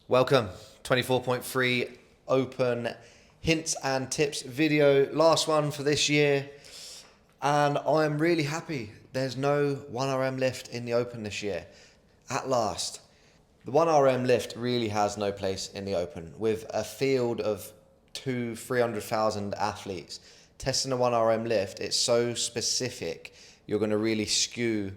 Welcome, 24.3 open hints and tips video, last one for this year, and I'm really happy there's no 1RM lift in the open this year, at last. The 1RM lift really has no place in the open. With a field of 300,000 athletes, testing a 1RM lift, it's so specific, you're going to really skew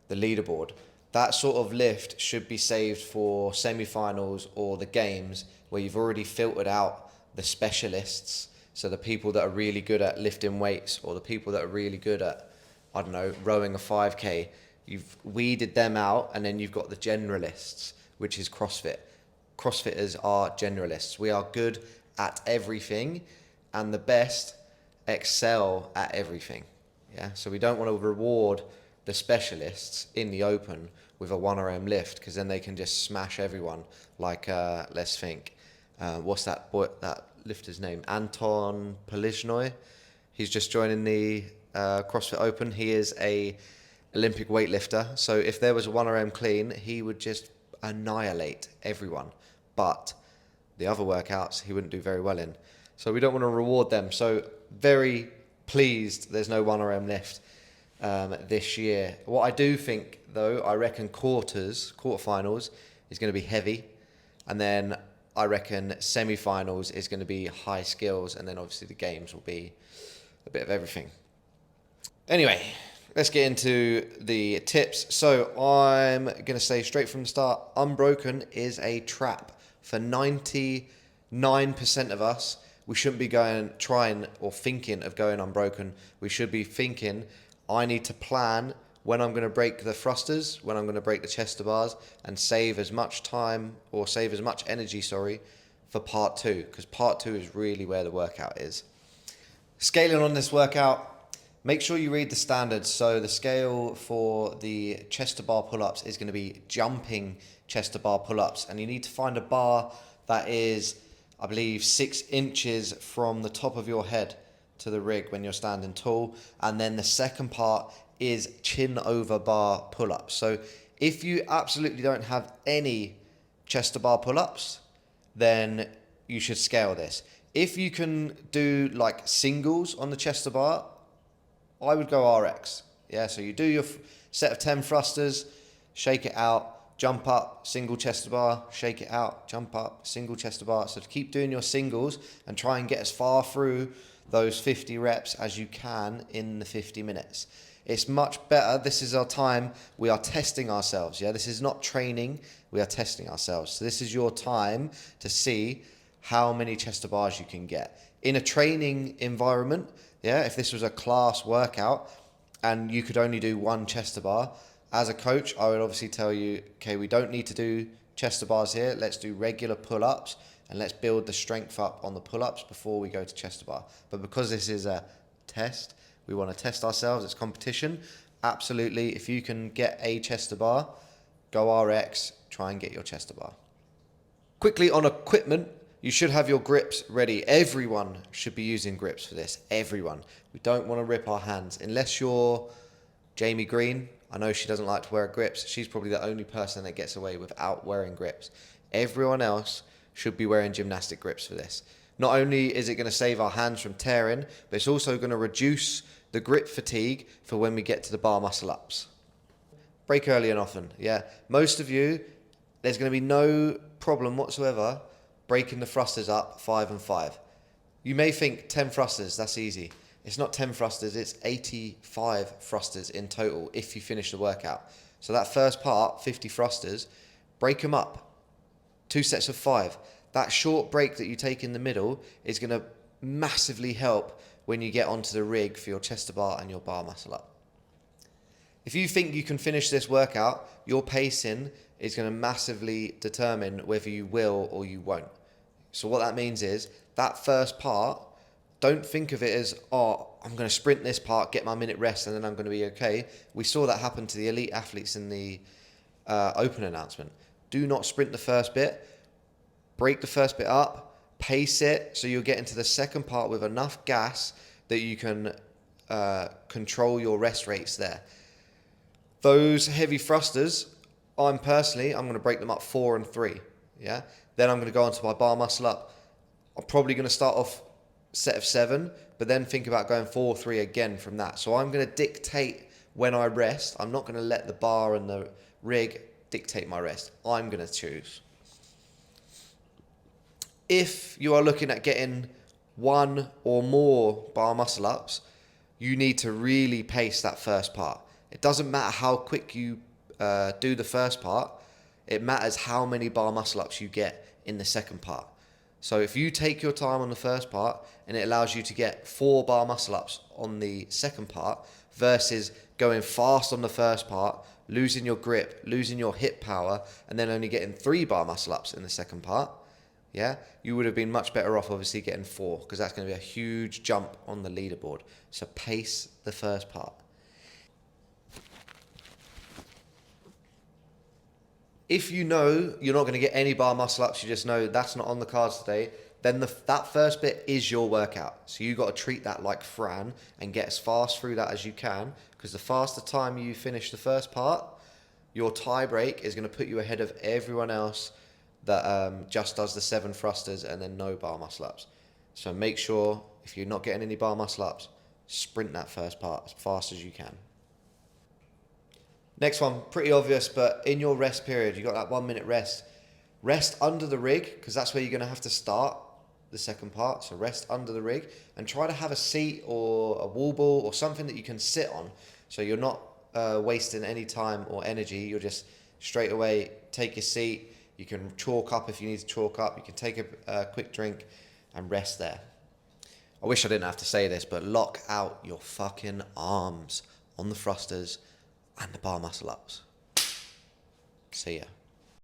the leaderboard. That sort of lift should be saved for semi-finals or the games where you've already filtered out the specialists. So the people that are really good at lifting weights or the people that are really good at, I don't know, rowing a 5K. You've weeded them out, and then you've got the generalists, which is CrossFit. CrossFitters are generalists. We are good at everything, and the best excel at everything. Yeah, so we don't want to reward the specialists in the open with a 1RM lift, because then they can just smash everyone. Like, let's think, what's that lifter's name? Anton Polishnoy. He's just joining the CrossFit Open. He is a Olympic weightlifter. So if there was a 1RM clean, he would just annihilate everyone. But the other workouts, he wouldn't do very well in. So we don't want to reward them. So very pleased there's no 1RM lift this year. What I do think, though, I reckon quarterfinals is going to be heavy, and then I reckon semi-finals is going to be high skills, and then obviously the games will be a bit of everything. Anyway, let's get into the tips. So I'm going to say straight from the start, unbroken is a trap. For 99% of us, we shouldn't be trying or thinking of going unbroken. We should be thinking, I need to plan when I'm going to break the thrusters, when I'm going to break the chest to bars, and save as much time or save as much energy, for part two, because part two is really where the workout is. Scaling on this workout, make sure you read the standards. So the scale for the chest to bar pull-ups is going to be jumping chest to bar pull-ups, and you need to find a bar that is, I believe, 6 inches from the top of your head to the rig when you're standing tall. And then the second part is chin over bar pull-ups. So if you absolutely don't have any chest to bar pull-ups, then you should scale this. If you can do like singles on the chest to bar, I would go RX. Yeah, so you do your set of 10 thrusters, shake it out, jump up, single chest to bar, shake it out, jump up, single chest to bar. So to keep doing your singles and try and get as far through those 50 reps as you can in the 50 minutes. It's much better. This is our time. We are testing ourselves. Yeah, this is not training. We are testing ourselves. So this is your time to see how many chest to bars you can get. In a training environment, yeah, if this was a class workout and you could only do one chest to bar, as a coach, I would obviously tell you, okay, we don't need to do chest to bars here. Let's do regular pull-ups, and let's build the strength up on the pull-ups before we go to chest to bar. But because this is a test, we want to test ourselves, it's competition. Absolutely, if you can get a chest to bar, go RX, try and get your chest to bar. Quickly on equipment, you should have your grips ready. Everyone should be using grips for this, everyone. We don't want to rip our hands. Unless you're Jamie Green, I know she doesn't like to wear grips. She's probably the only person that gets away without wearing grips. Everyone else should be wearing gymnastic grips for this. Not only is it going to save our hands from tearing, but it's also going to reduce the grip fatigue for when we get to the bar muscle ups. Break early and often. Yeah, most of you, there's going to be no problem whatsoever breaking the thrusters up 5 and 5. You may think 10 thrusters, that's easy. It's not 10 thrusters, it's 85 thrusters in total if you finish the workout. So that first part, 50 thrusters, break them up. 2 sets of 5. That short break that you take in the middle is going to massively help when you get onto the rig for your chest to bar and your bar muscle up. If you think you can finish this workout, your pacing is going to massively determine whether you will or you won't. So what that means is that first part, don't think of it as, oh, I'm going to sprint this part, get my minute rest, and then I'm going to be okay. We saw that happen to the elite athletes in the open announcement. Do not sprint the first bit. Break the first bit up, pace it, so you'll get into the second part with enough gas that you can control your rest rates there. Those heavy thrusters, I'm going to break them up 4 and 3. Yeah. Then I'm going to go on to my bar muscle up. I'm probably going to start off set of 7, but then think about going 4-3 again from that. So I'm going to dictate when I rest. I'm not going to let the bar and the rig dictate my rest. I'm going to choose. If you are looking at getting 1 or more bar muscle ups, you need to really pace that first part. It doesn't matter how quick you do the first part. It matters how many bar muscle ups you get in the second part. So if you take your time on the first part and it allows you to get 4 bar muscle ups on the second part versus going fast on the first part, losing your grip, losing your hip power, and then only getting 3 bar muscle ups in the second part, yeah, you would have been much better off obviously getting 4, because that's going to be a huge jump on the leaderboard. So pace the first part. If you know you're not going to get any bar muscle ups, you just know that's not on the cards today, then that first bit is your workout. So you got to treat that like Fran and get as fast through that as you can, because the faster time you finish the first part, your tie break is going to put you ahead of everyone else that just does the 7 thrusters and then no bar muscle ups. So make sure if you're not getting any bar muscle ups, sprint that first part as fast as you can. Next one, pretty obvious, but in your rest period, you got that 1 minute rest. Rest under the rig, because that's where you're going to have to start the second part. So rest under the rig and try to have a seat or a wall ball or something that you can sit on, so you're not wasting any time or energy. You'll just straight away take your seat. You can chalk up if you need to chalk up. You can take a quick drink and rest there. I wish I didn't have to say this, but lock out your fucking arms on the thrusters and the bar muscle ups. See ya.